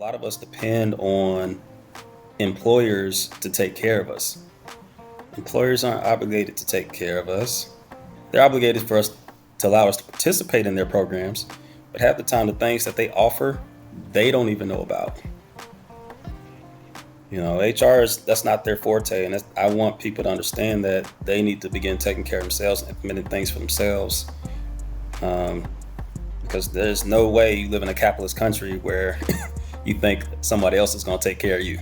lot of us depend on employers to take care of us. Employers aren't obligated to take care of us. They're obligated for us to allow us to participate in their programs, but half the time the things that they offer, they don't even know about. HR that's not their forte, and I want people to understand that they need to begin taking care of themselves and implementing things for themselves. Um, because there's no way you live in a capitalist country where you think somebody else is going to take care of you.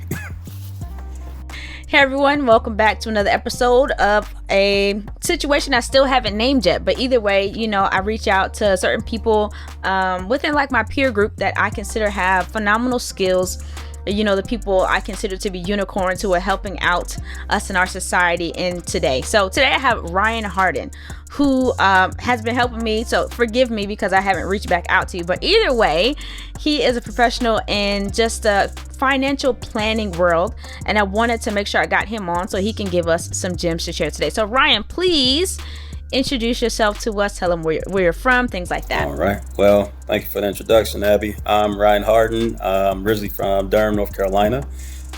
Hey everyone, welcome back to another episode of a situation I still haven't named yet. But either way, I reach out to certain people within like my peer group that I consider have phenomenal skills. The people I consider to be unicorns who are helping out us in our society in today. So today I have Rian Hardin, who has been helping me. So forgive me because I haven't reached back out to you. But either way, he is a professional in just the financial planning world. And I wanted to make sure I got him on so he can give us some gems to share today. So Rian, please introduce yourself to us. Tell them where you're from, things like that. All right. Well, thank you for the introduction, Abby. I'm Rian Hardin. I'm originally from Durham, North Carolina,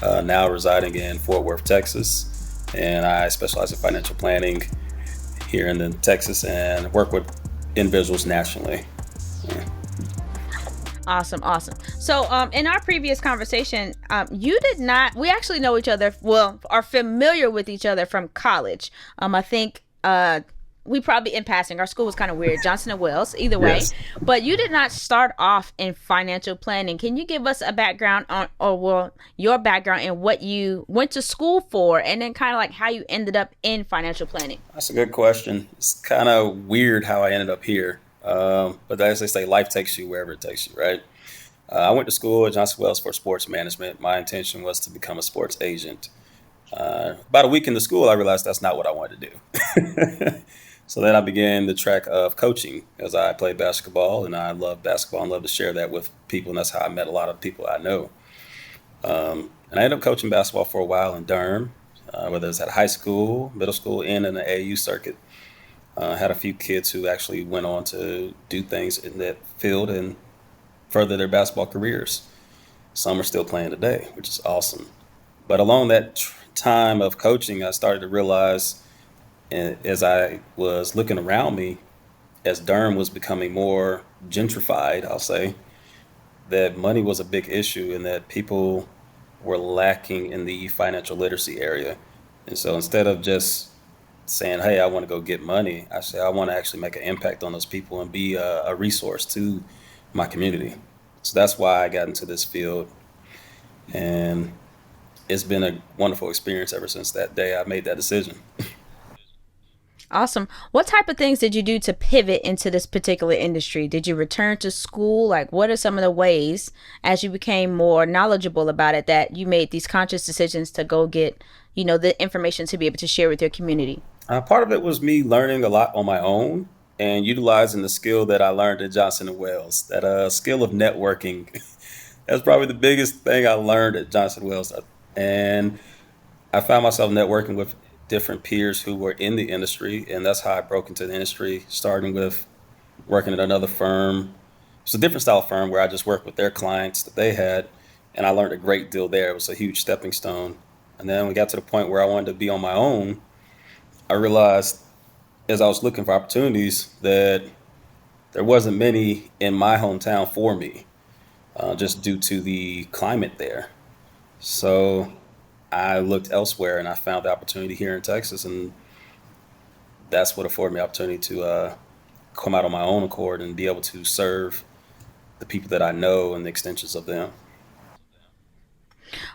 now residing in Fort Worth, Texas. And I specialize in financial planning here in Texas and work with individuals nationally. Yeah. Awesome. So in our previous conversation, we actually know each other, are familiar with each other from college. I think we probably in passing, our school was kind of weird, Johnson & Wales, either way. Yes. But you did not start off in financial planning. Can you give us a background your background and what you went to school for, and then kind of like how you ended up in financial planning? That's a good question. It's kind of weird how I ended up here. But as they say, life takes you wherever it takes you, right? I went to school at Johnson Wales for sports management. My intention was to become a sports agent. About a week into school, I realized that's not what I wanted to do. So then I began the track of coaching as I played basketball, and I love basketball and love to share that with people, and that's how I met a lot of people I know. And I ended up coaching basketball for a while in Durham, whether it's at high school, middle school, and in the AAU circuit. Had a few kids who actually went on to do things in that field and further their basketball careers. Some are still playing today, which is awesome. But along that time of coaching, I started to realize, as I was looking around me, as Durham was becoming more gentrified, I'll say, that money was a big issue and that people were lacking in the financial literacy area. And so instead of just saying, hey, I want to go get money, I say, I want to actually make an impact on those people and be a resource to my community. So that's why I got into this field. And it's been a wonderful experience ever since that day I made that decision. Awesome. What type of things did you do to pivot into this particular industry? Did you return to school? Like, what are some of the ways, as you became more knowledgeable about it, that you made these conscious decisions to go get, the information to be able to share with your community? Part of it was me learning a lot on my own and utilizing the skill that I learned at Johnson& Wales, that skill of networking. That's probably the biggest thing I learned at Johnson& Wales. And I found myself networking with different peers who were in the industry, and that's how I broke into the industry, starting with working at another firm. It's a different style firm where I just worked with their clients that they had, and I learned a great deal there. It was a huge stepping stone. And then we got to the point where I wanted to be on my own. I realized as I was looking for opportunities that there wasn't many in my hometown for me, just due to the climate there. So I looked elsewhere and I found the opportunity here in Texas, and that's what afforded me opportunity to come out on my own accord and be able to serve the people that I know and the extensions of them.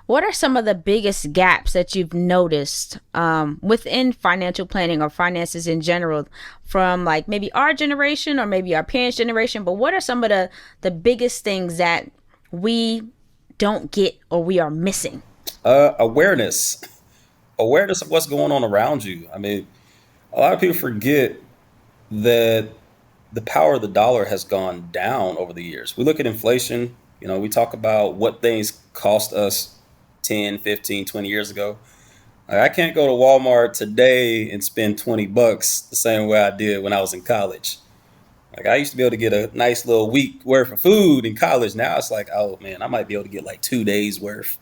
What are some of the biggest gaps that you've noticed within financial planning or finances in general, from like maybe our generation or maybe our parents' generation? But what are some of the biggest things that we don't get or we are missing? Awareness, awareness of what's going on around you. I mean, a lot of people forget that the power of the dollar has gone down over the years. We look at inflation, we talk about what things cost us 10, 15, 20 years ago. I can't go to Walmart today and spend $20 the same way I did when I was in college. Like I used to be able to get a nice little week worth of food in college. Now it's like, oh man, I might be able to get like 2 days worth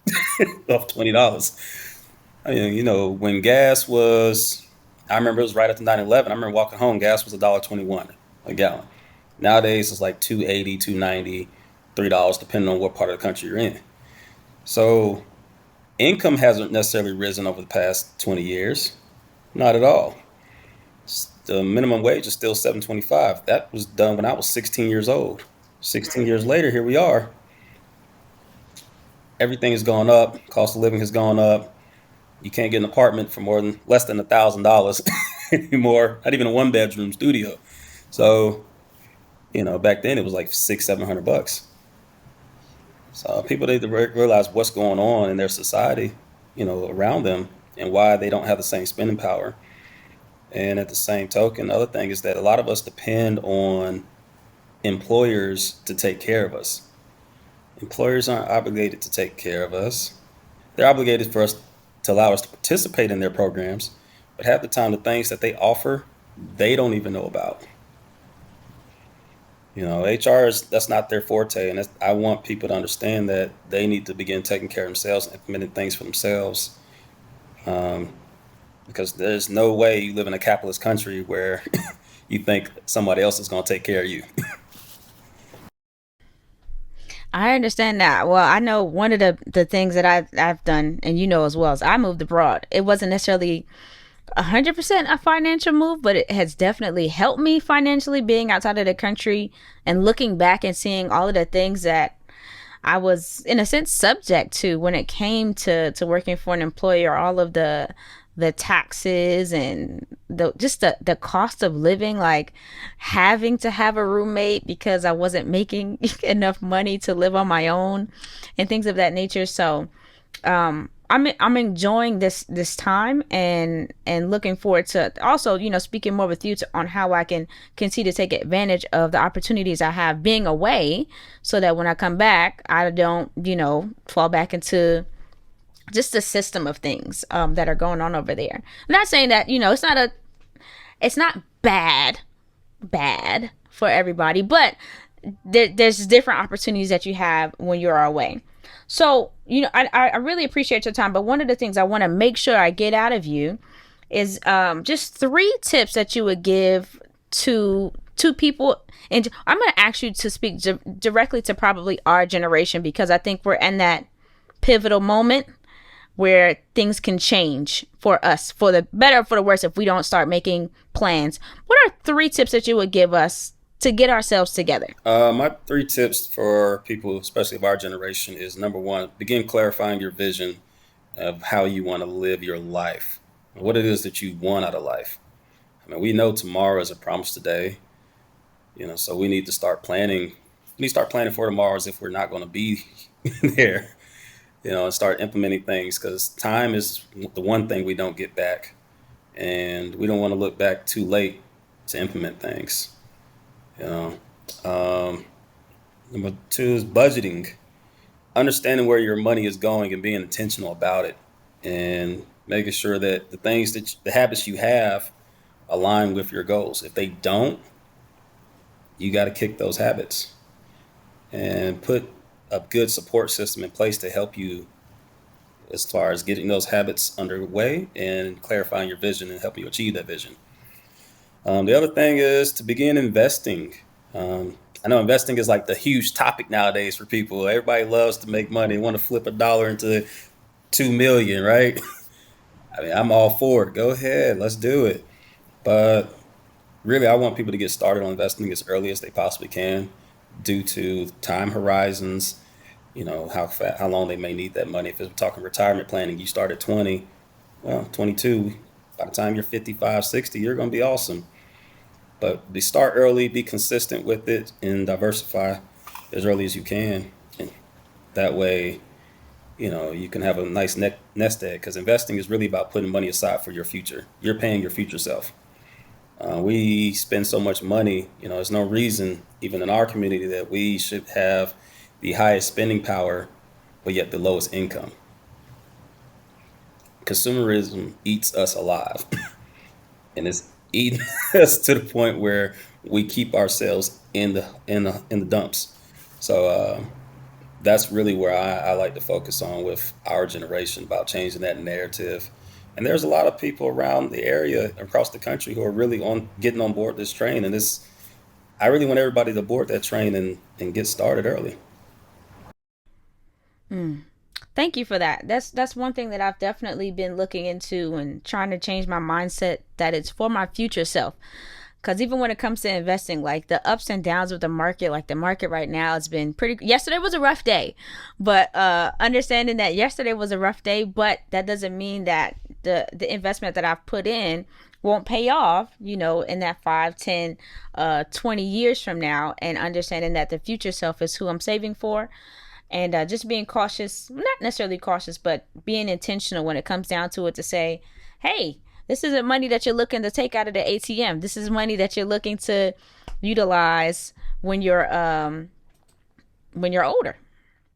of $20. I mean, when gas was, I remember it was right after 9/11. I remember walking home, gas was $1.21 a gallon. Nowadays it's like 2.80, 2.90, $3, depending on what part of the country you're in. So income hasn't necessarily risen over the past 20 years. Not at all. The minimum wage is still 7.25. That was done when I was 16 years old. 16 years later, here we are. Everything has gone up. Cost of living has gone up. You can't get an apartment for more than less than $1,000 anymore. Not even a one-bedroom studio. So back then it was like 600-700 bucks. So people need to realize what's going on in their society, around them, and why they don't have the same spending power. And at the same token, the other thing is that a lot of us depend on employers to take care of us. Employers aren't obligated to take care of us. They're obligated for us to allow us to participate in their programs, but half the time the things that they offer, they don't even know about. HR is that's not their forte, and I want people to understand that they need to begin taking care of themselves and implementing things for themselves. Um, because there's no way you live in a capitalist country where you think somebody else is going to take care of you. I understand that. Well, I know one of the things that I've done, and you know as well, is I moved abroad. It wasn't necessarily 100% a financial move, but it has definitely helped me financially being outside of the country and looking back and seeing all of the things that I was in a sense subject to when it came to working for an employer, all of the taxes and the cost of living, like having to have a roommate because I wasn't making enough money to live on my own and things of that nature. So I'm enjoying this time and looking forward to also speaking more with you on how I can continue to take advantage of the opportunities I have being away, so that when I come back I don't fall back into just the system of things that are going on over there. I'm not saying that it's not bad for everybody, but there's different opportunities that you have when you're away. So, I really appreciate your time, but one of the things I want to make sure I get out of you is just 3 tips that you would give to people. And I'm going to ask you to speak directly to probably our generation, because I think we're in that pivotal moment where things can change for us, for the better or for the worse, if we don't start making plans. What are 3 tips that you would give us to get ourselves together? My 3 tips for people, especially of our generation, is number one, begin clarifying your vision of how you want to live your life, what it is that you want out of life. I mean, we know tomorrow is a promise today, so we need to start planning. We need to start planning for tomorrow as if we're not going to be there, and start implementing things, because time is the one thing we don't get back, and we don't want to look back too late to implement things. You know, um, Number two is budgeting, understanding where your money is going and being intentional about it, and making sure that the habits you have align with your goals. If they don't, you got to kick those habits and put a good support system in place to help you as far as getting those habits underway and clarifying your vision and helping you achieve that vision. The other thing is to begin investing. I know investing is like the huge topic nowadays for people. Everybody loves to make money, want to flip a dollar into 2 million, right? I mean, I'm all for it. Go ahead, let's do it. But really, I want people to get started on investing as early as they possibly can, due to time horizons. How long they may need that money. If we're talking retirement planning, you start at 20, well, 22. By the time you're 55, 60, you're going to be awesome. But start early, be consistent with it, and diversify as early as you can. And that way, you can have a nice nest egg, because investing is really about putting money aside for your future. You're paying your future self. We spend so much money, there's no reason, even in our community, that we should have the highest spending power, but yet the lowest income. Consumerism eats us alive, and it's eating us to the point where we keep ourselves in the dumps. So that's really where I like to focus on with our generation about changing that narrative. And there's a lot of people around the area across the country who are really on getting on board this train. And this, I really want everybody to board that train and get started early. Thank you for that. That's one thing that I've definitely been looking into and trying to change my mindset that it's for my future self. Because even when it comes to investing, like the ups and downs of the market, like the market right now has been pretty. Yesterday was a rough day, but understanding that yesterday was a rough day, but that doesn't mean that the investment that I've put in won't pay off, in that 5, 10, 20 years from now, and understanding that the future self is who I'm saving for, and just being cautious, not necessarily cautious, but being intentional when it comes down to it to say, hey, this isn't money that you're looking to take out of the ATM. This is money that you're looking to utilize when you're older.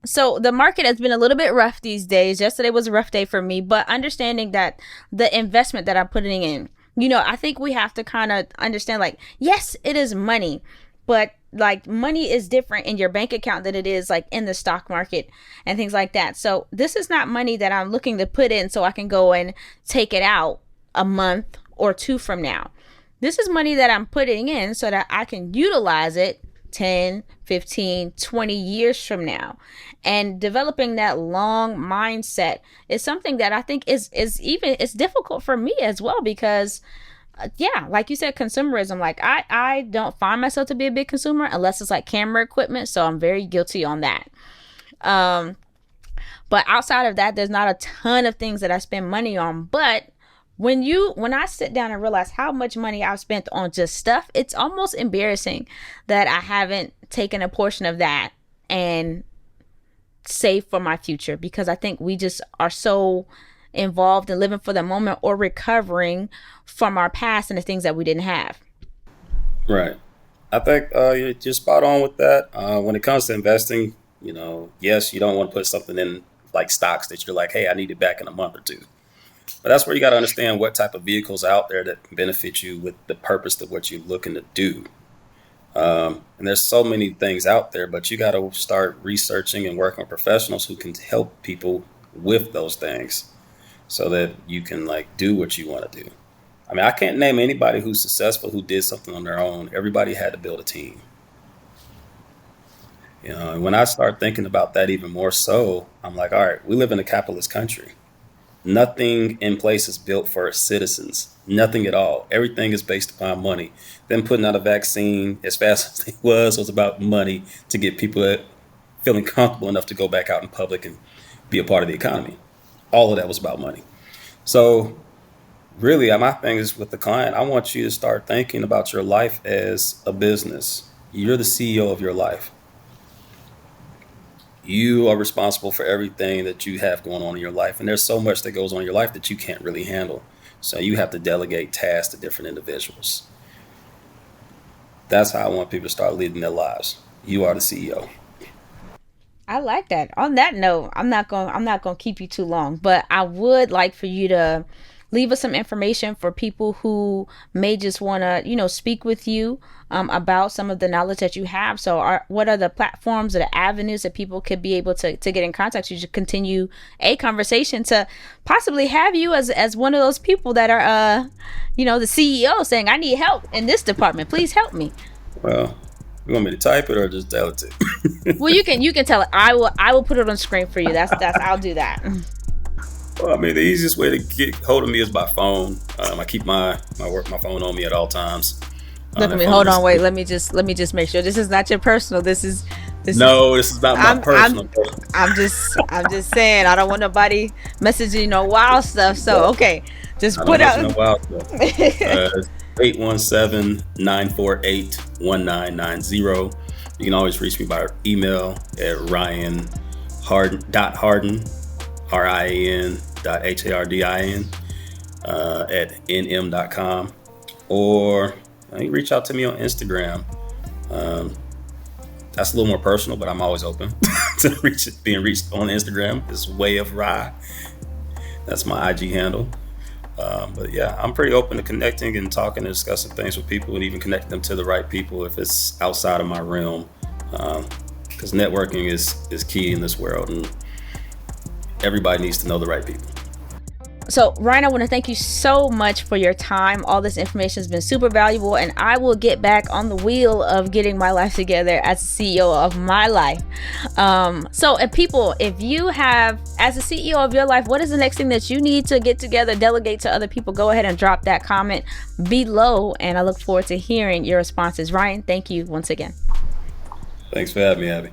So the market has been a little bit rough these days. Yesterday was a rough day for me, but understanding that the investment that I'm putting in, I think we have to kind of understand, like, yes, it is money, but like money is different in your bank account than it is like in the stock market and things like that. So this is not money that I'm looking to put in so I can go and take it out a month or two from now. This is money that I'm putting in so that I can utilize it 10, 15, 20 years from now. And developing that long mindset is something that I think is even it's difficult for me as well, because yeah, like you said, consumerism. Like I don't find myself to be a big consumer unless it's like camera equipment, so I'm very guilty on that. Um, but outside of that, there's not a ton of things that I spend money on. But when I sit down and realize how much money I've spent on just stuff, it's almost embarrassing that I haven't taken a portion of that and saved for my future, because I think we just are so involved in living for the moment or recovering from our past and the things that we didn't have. Right. I think you're spot on with that. When it comes to investing, yes, you don't want to put something in like stocks that you're like, hey, I need it back in a month or two. But that's where you got to understand what type of vehicles out there that benefit you with the purpose of what you're looking to do. And there's so many things out there, but you got to start researching and working with professionals who can help people with those things so that you can like do what you want to do. I mean, I can't name anybody who's successful who did something on their own. Everybody had to build a team. And when I start thinking about that even more so, I'm like, all right, we live in a capitalist country. Nothing in place is built for its citizens. Nothing at all. Everything is based upon money. Them putting out a vaccine as fast as it was about money to get people feeling comfortable enough to go back out in public and be a part of the economy. All of that was about money. So really, my thing is with the client, I want you to start thinking about your life as a business. You're the CEO of your life. You are responsible for everything that you have going on in your life. And there's so much that goes on in your life that you can't really handle. So you have to delegate tasks to different individuals. That's how I want people to start leading their lives. You are the CEO. I like that. On that note, I'm not going to keep you too long, but I would like for you to leave us some information for people who may just want to, speak with you about some of the knowledge that you have. So what are the platforms or the avenues that people could be able to get in contact with you to continue a conversation, to possibly have you as one of those people that are, the CEO saying, I need help in this department. Please help me. Well, you want me to type it or just tell it to you? Well, you can tell it. I will put it on the screen for you. That's I'll do that. Well, I mean, the easiest way to get hold of me is by phone. I keep my phone on me at all times. Look at me. Hold on. Wait. Let me just make sure this is not your personal. No, this is not my personal. I'm just saying, I don't want nobody messaging wild stuff. So okay, just I put don't out. mention no wild stuff. 817-948-1990. You can always reach me by email at Rian Hardin, RIAN.HARDIN at nm.com, or you can reach out to me on Instagram. That's a little more personal, but I'm always open to being reached on Instagram. It's Way of Rye. That's my IG handle. But yeah, I'm pretty open to connecting and talking and discussing things with people, and even connecting them to the right people if it's outside of my realm. Because networking is key in this world, and everybody needs to know the right people. So, Ryan, I want to thank you so much for your time. All this information has been super valuable, and I will get back on the wheel of getting my life together as CEO of my life. And people, if you have, as a CEO of your life, what is the next thing that you need to get together, delegate to other people? Go ahead and drop that comment below, and I look forward to hearing your responses. Ryan, thank you once again. Thanks for having me, Abby.